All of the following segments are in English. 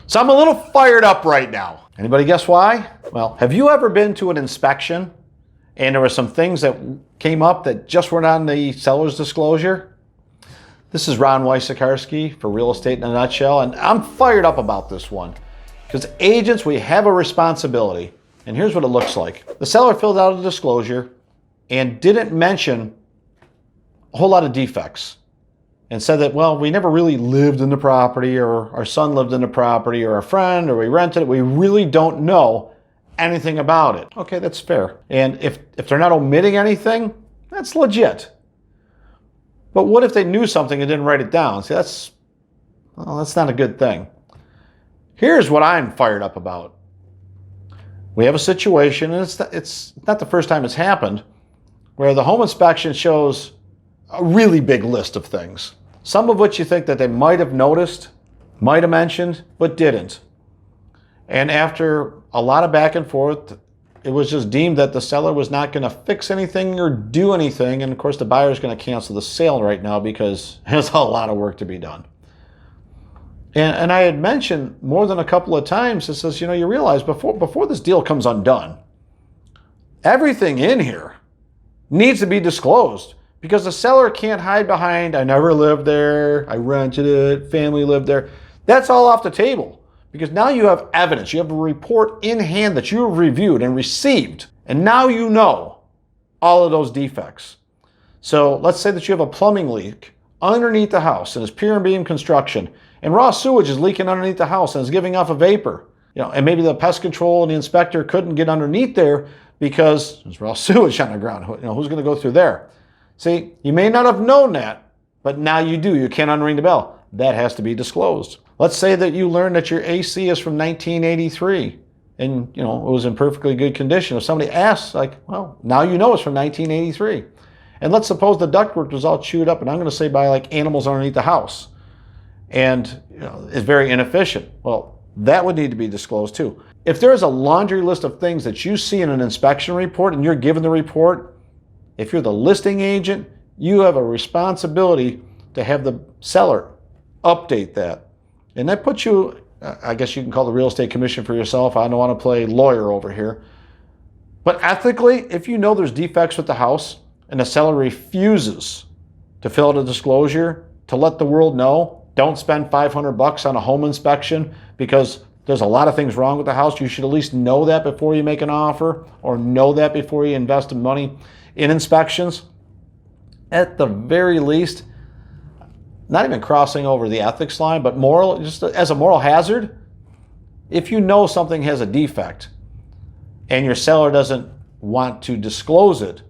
So I'm a little fired up right now. Anybody guess why? Well, have you ever been to an inspection and there were some things that came up that just weren't on the seller's disclosure? This is Ron Wysocarski for Real Estate in a Nutshell, and I'm fired up about this one because agents, we have a responsibility. And here's what it looks like. The seller filled out a disclosure and didn't mention a whole lot of defects and said that, well, we never really lived in the property, or our son lived in the property, or a friend, or we rented it. We really don't know anything about it. Okay, that's fair. And if they're not omitting anything, that's legit. But what if they knew something and didn't write it down? See, that's not a good thing. Here's what I'm fired up about. We have a situation, and it's not the first time it's happened, where the home inspection shows a really big list of things. Some of which you think that they might have noticed, might have mentioned, but didn't. And after a lot of back and forth, it was just deemed that the seller was not going to fix anything or do anything. And of course, the buyer is going to cancel the sale right now because there's a lot of work to be done. And I had mentioned more than a couple of times, it says, you realize before this deal comes undone, everything in here needs to be disclosed, because the seller can't hide behind, I never lived there, I rented it, family lived there. That's all off the table, because now you have evidence. You have a report in hand that you have reviewed and received, and now you know all of those defects. So let's say that you have a plumbing leak underneath the house and it's pier and beam construction, and raw sewage is leaking underneath the house and it's giving off a vapor. And maybe the pest control and the inspector couldn't get underneath there because there's raw sewage on the ground. Who's going to go through there? See, you may not have known that, but now you do. You can't unring the bell. That has to be disclosed. Let's say that you learn that your AC is from 1983 and it was in perfectly good condition. If somebody asks, well, now you know it's from 1983. And let's suppose the ductwork was all chewed up, and I'm going to say by animals underneath the house, and it's very inefficient. Well, that would need to be disclosed too. If there's a laundry list of things that you see in an inspection report and you're given the report, if you're the listing agent, you have a responsibility to have the seller update that. And that puts you, I guess you can call the real estate commission for yourself. I don't want to play lawyer over here. But ethically, if you know there's defects with the house and the seller refuses to fill out a disclosure to let the world know, don't spend $500 on a home inspection because there's a lot of things wrong with the house. You should at least know that before you make an offer, or know that before you invest in money in inspections. At the very least, not even crossing over the ethics line, but moral, just as a moral hazard, if you know something has a defect and your seller doesn't want to disclose it,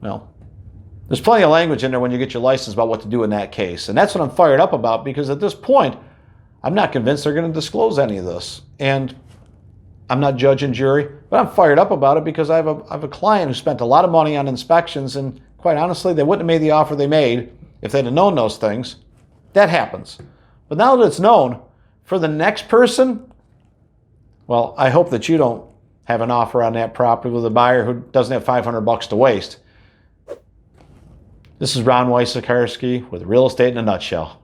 well, there's plenty of language in there when you get your license about what to do in that case. And that's what I'm fired up about, because at this point, I'm not convinced they're going to disclose any of this. And I'm not judge and jury, but I'm fired up about it because I have a client who spent a lot of money on inspections, and quite honestly, they wouldn't have made the offer they made if they'd have known those things. That happens. But now that it's known, for the next person, well, I hope that you don't have an offer on that property with a buyer who doesn't have $500 to waste. This is Ron Wysocarski with Real Estate in a Nutshell.